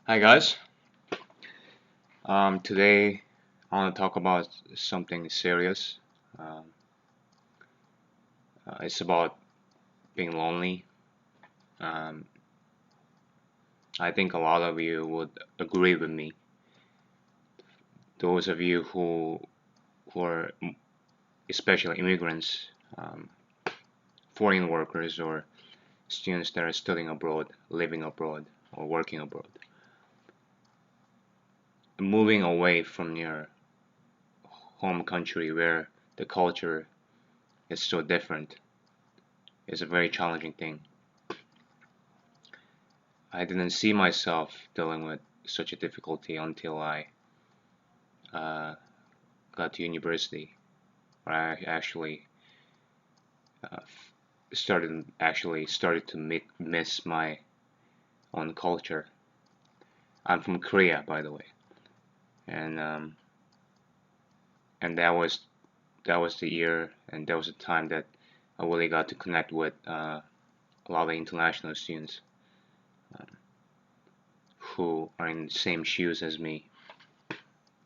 Hi guys. Today I want to talk about something serious. Um, it's about being lonely. Um, I think a lot of you would agree with me. Those of you who are especially immigrants, um, foreign workers, or students that are studying abroad, living abroad, or working abroad, moving away from your home country where the culture is so different is a very challenging thing. I didn't see myself dealing with such a difficulty until I uh, got to university, where I uh, started to miss my own culture. I'm from Korea, by the way, and and that was the year, and that was the time that I really got to connect with a lot of international students um, who are in the same shoes as me.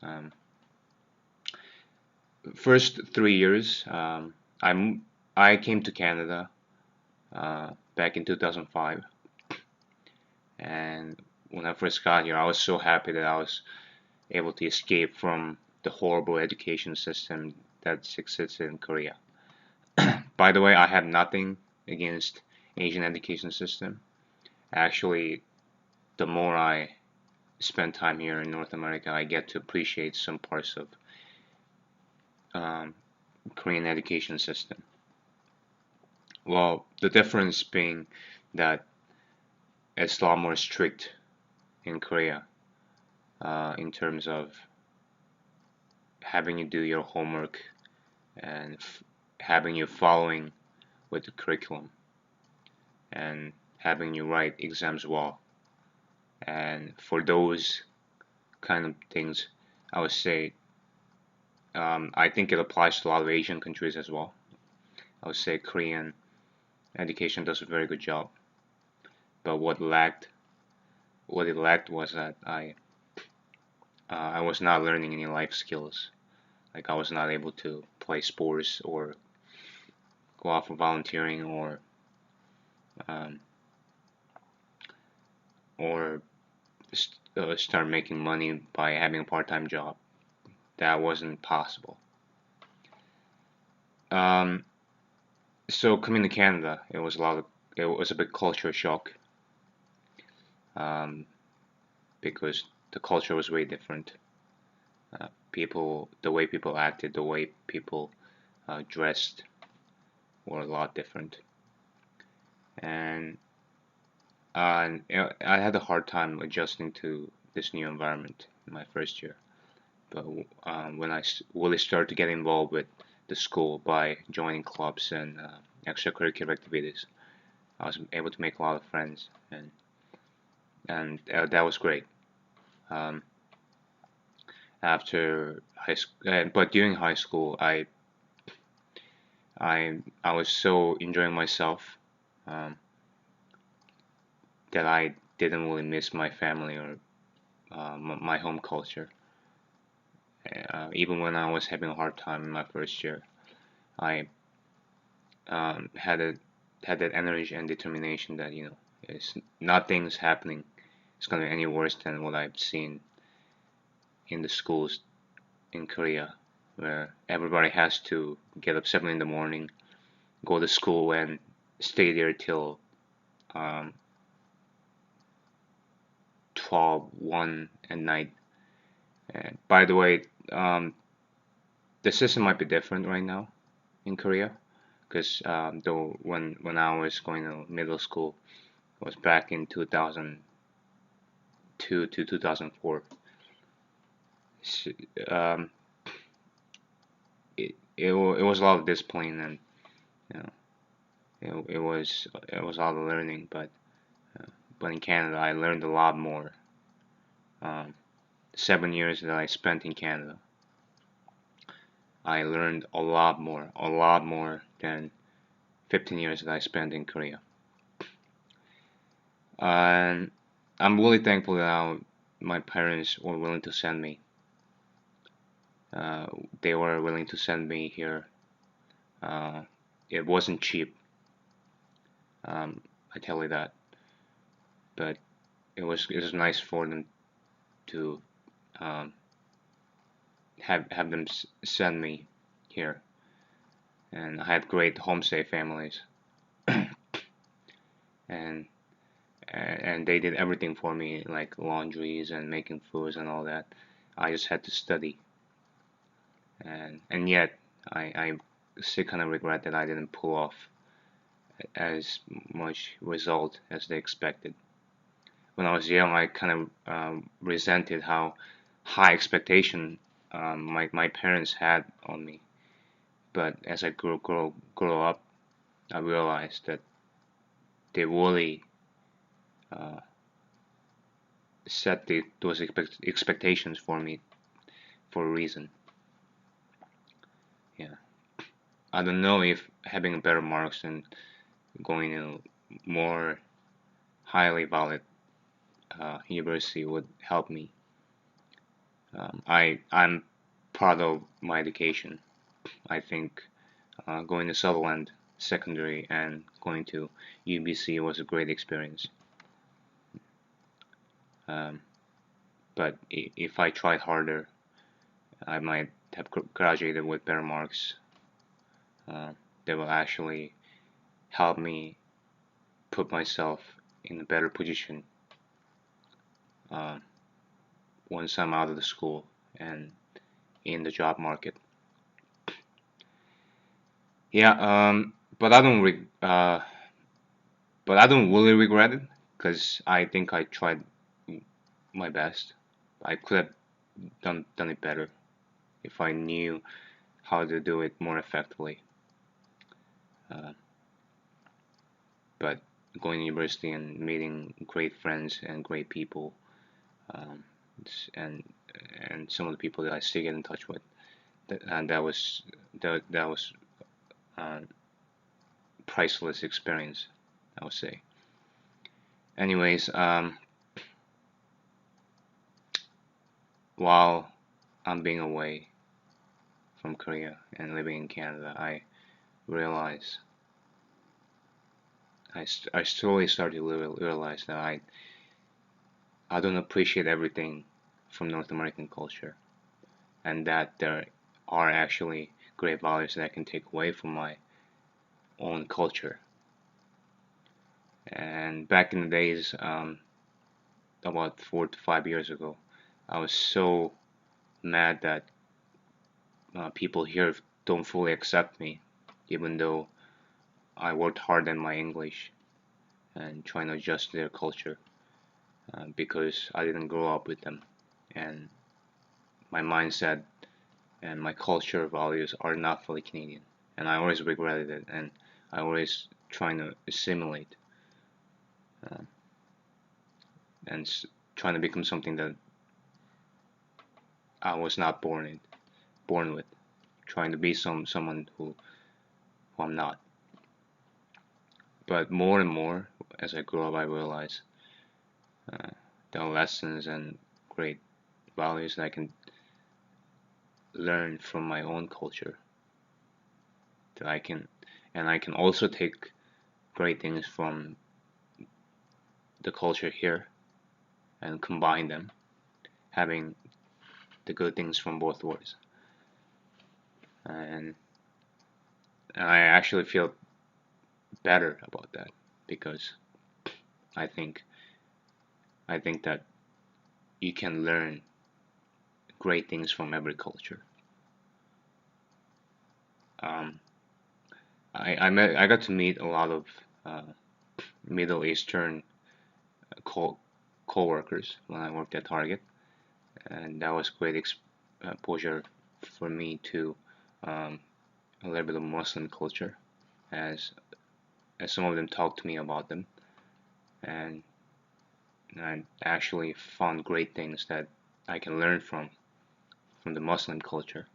Um, First 3 years, I came to Canada back in 2005. And when I first got here, I was so happy that I was able to escape from the horrible education system that exists in Korea. By the way, I have nothing against Asian education system. Actually, the more I spend time here in North America, I get to appreciate some parts of um, Korean education system. Well, the difference being that it's a lot more strict in Korea in terms of having you do your homework and having you following with the curriculum and having you write exams well. And for those kind of things, I would say I think it applies to a lot of Asian countries as well. I would say Korean education does a very good job, but what it lacked was that I was not learning any life skills. Like I was not able to play sports or go out for volunteering um, or start making money by having a part-time job. That wasn't possible. Um, so coming to Canada, it was a big culture shock um, because the culture was way different. The way people acted, the way people dressed were a lot different, and I had a hard time adjusting to this new environment in my first year. But when I really started to get involved with the school by joining clubs and extracurricular activities, I was able to make a lot of friends, and that was great. Um, after high school, but during high school, I was so enjoying myself um, that I didn't really miss my family or my home culture. Even when I was having a hard time in my first year, I had that energy and determination that it's nothing's happening. It's gonna be any worse than what I've seen in the schools in Korea, where everybody has to get up 7 in the morning, go to school, and stay there till um, 12, 1 at night. And by the way, um, the system might be different right now in Korea, because though when I was going to middle school, it was back in 2002 to 2004. Um, it was a lot of discipline and you know it was a lot of learning, uh, but in Canada I learned a lot more. Um, 7 years that I spent in Canada, I learned a lot more than 15 years that I spent in Korea. And I'm really thankful that my parents were willing to send me. Uh, they were willing to send me here. Uh, it wasn't cheap, I tell you that, but it was nice for them to um, have them send me here, and I had great homestay families, and and they did everything for me, like laundries and making foods and all that. I just had to study, and yet I still kind of regret that I didn't pull off as much result as they expected. When I was young, I kind of resented how high expectation my parents had on me. But as I grow up, I realized that they really uh, set those expectations for me for a reason. Yeah, I don't know if having better marks and going to more highly valued university would help me. I'm proud of my education. I think going to Sutherland Secondary and going to UBC was a great experience. Um, but if I tried harder, I might have graduated with better marks. Uh, that will actually help me put myself in a better position uh, once I'm out of the school and in the job market. Yeah, but I don't really regret it because I think I tried my best. I could have done it better if I knew how to do it more effectively. Uh, but going to university and meeting great friends and great people, um, and some of the people that I still get in touch with, and that was uh, priceless experience, I would say. Anyways, while I'm being away from Korea and living in Canada, I realize I slowly started to realize that I don't appreciate everything from North American culture, and that there are actually great values that I can take away from my own culture. And back in the days, about 4 to 5 years ago, I was so mad that people here don't fully accept me, even though I worked hard in my English and trying to adjust to their culture because I didn't grow up with them. And my mindset and my culture values are not fully Canadian. And I always regretted it, and I always trying to assimilate uh, and trying to become something that I was not born with, trying to be someone who I'm not. But more and more, as I grow up, I realize uh, there are lessons and great values that I can learn from my own culture. That I can also take great things from the culture here and combine them, having the good things from both worlds. And, and I actually feel better about that because I think I think that you can learn great things from every culture. Um, I got to meet a lot of uh, Middle Eastern co co-workers when I worked at Target, and that was great exposure for me to um, a little bit of Muslim culture, as some of them talked to me about them, and I actually found great things that I can learn from the Muslim culture,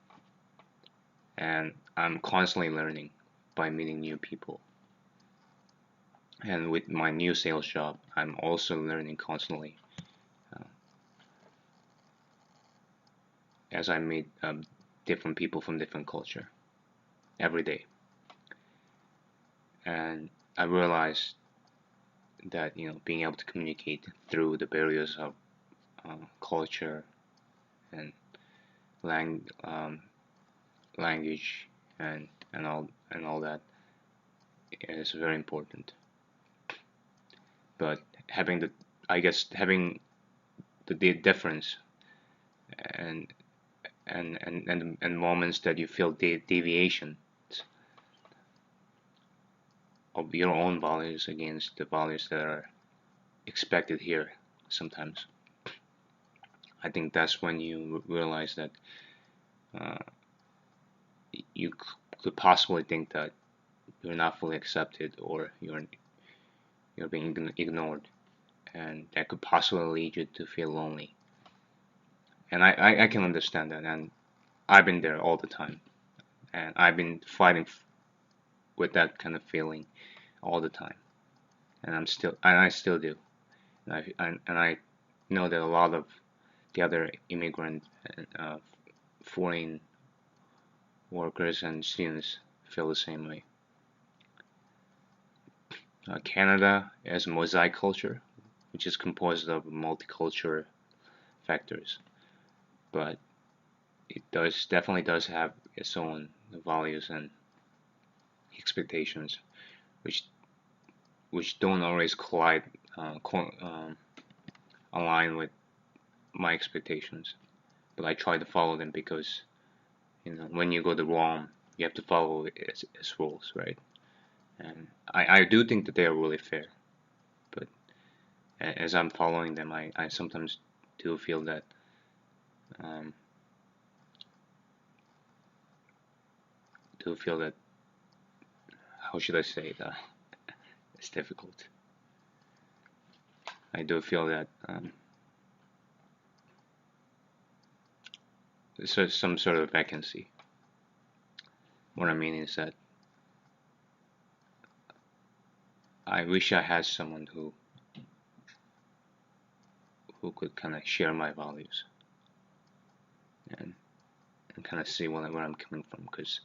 and I'm constantly learning by meeting new people. And with my new sales job, I'm also learning constantly. Uh, as I meet different people from different culture every day, and I realized that being able to communicate through the barriers of culture and lang language and all that is very important. But having the I guess having the difference and and moments that you feel deviation of your own values against the values that are expected here sometimes. I think that's when you realize that uh, you could possibly think that you're not fully accepted or you're being ignored, and that could possibly lead you to feel lonely. And I can understand that, and I've been there all the time, and I've been fighting with that kind of feeling all the time, and I still do, and I know that a lot of the other immigrant and foreign workers and students feel the same way. Canada is a mosaic culture, which is composed of multicultural factors, but it definitely does have its own values and expectations, which don't always collide, align with my expectations. But I try to follow them because when you go to Rome, you have to follow its rules, right? And I do think that they are really fair, but as I'm following them, I sometimes do feel that um, do feel that how should I say that it's difficult. I do feel that there's some sort of vacancy. What I mean is that I wish I had someone who could kind of share my values and, kind of see where I'm coming from, because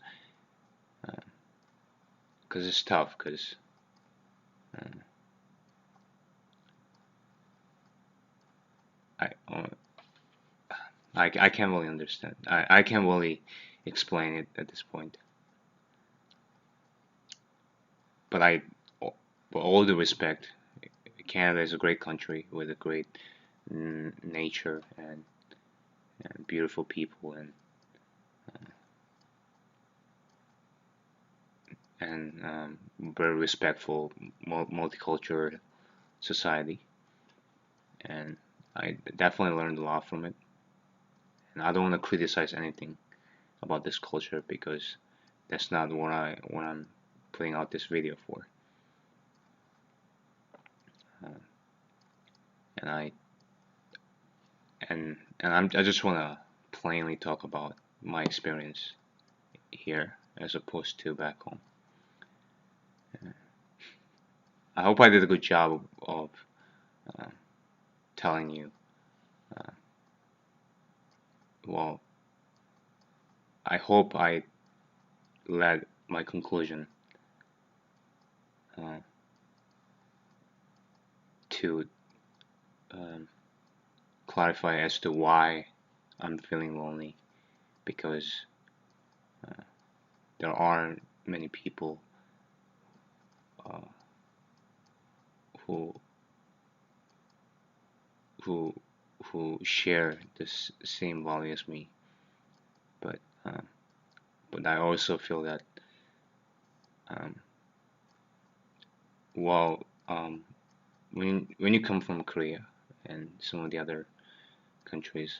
it's tough because uh, I, uh, I can't really understand. I can't really explain it at this point. But with all due respect, Canada is a great country with a great nature and beautiful people and very respectful multicultural society. And I definitely learned a lot from it. And I don't want to criticize anything about this culture because that's not what I'm putting out this video for. Uh, and I just want to plainly talk about my experience here as opposed to back home. I hope I did a good job of uh, telling you. Uh, well, I hope I led my conclusion uh, to um, clarify as to why I'm feeling lonely because uh, there aren't many people uh, who who who share this same value as me. But uh, but I also feel that um, well when you come from Korea and some of the other countries,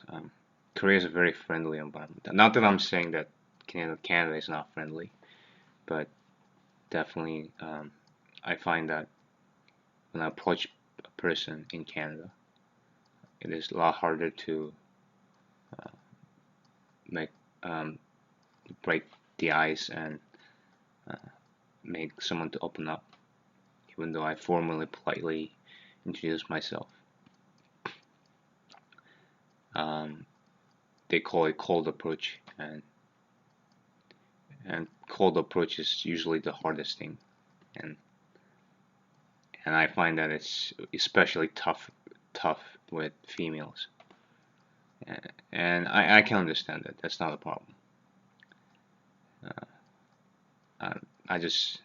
Korea is a very friendly environment. Not that I'm saying that Canada is not friendly, but definitely I find that when I approach a person in Canada, it is a lot harder to uh, make um, break the ice and uh, make someone to open up, even though I formally, politely introduce myself. Um, they call it cold approach, and cold approach is usually the hardest thing, and and I find that it's especially tough with females, and I can understand that. That's not a problem. Uh, I, I just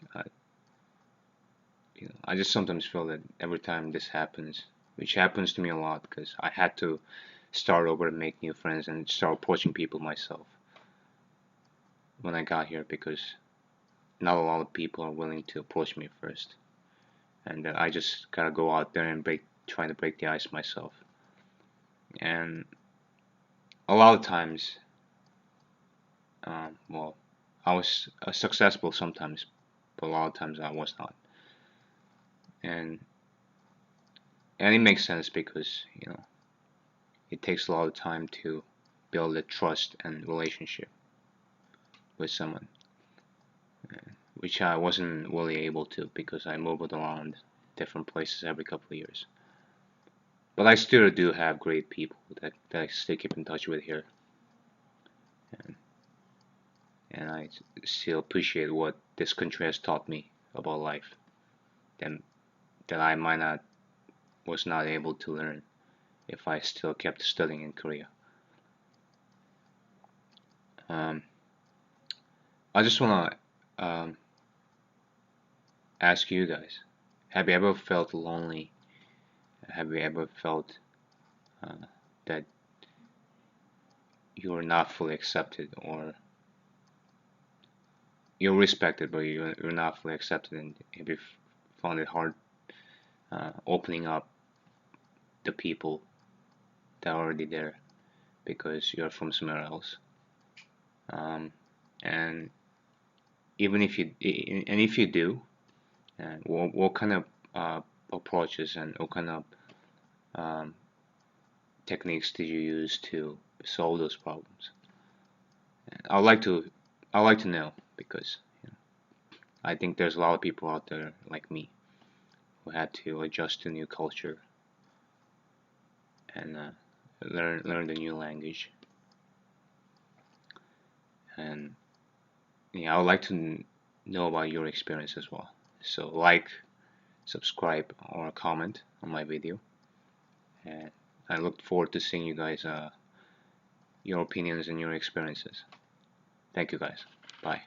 I just sometimes feel that every time this happens, which happens to me a lot, because I had to start over and make new friends and start approaching people myself when I got here, because not a lot of people are willing to approach me first, and that I just gotta go out there and try to break the ice myself. And a lot of times, well, I was successful sometimes, but a lot of times I was not. And and it makes sense because it takes a lot of time to build a trust and relationship with someone, which I wasn't really able to because I moved around different places every couple of years. But I still do have great people that I still keep in touch with here, and, and I still appreciate what this country has taught me about life, and that I might not was not able to learn if I still kept studying in Korea. Um, I just wanna ask you guys: have you ever felt lonely? Have you ever felt uh, that you're not fully accepted, or you're respected but you're not fully accepted, and have you found it hard opening up the people that are already there because you're from somewhere else? Um, and even if you and if you do, what kind of approaches and what kind of um, techniques did you use to solve those problems? I'd like to I'd like to know, because I think there's a lot of people out there like me who had to adjust to new culture and learn the new language. And yeah, I would like to know about your experience as well. So like, subscribe, or comment on my video, and I look forward to seeing you guys your opinions and your experiences. Thank you guys. Bye.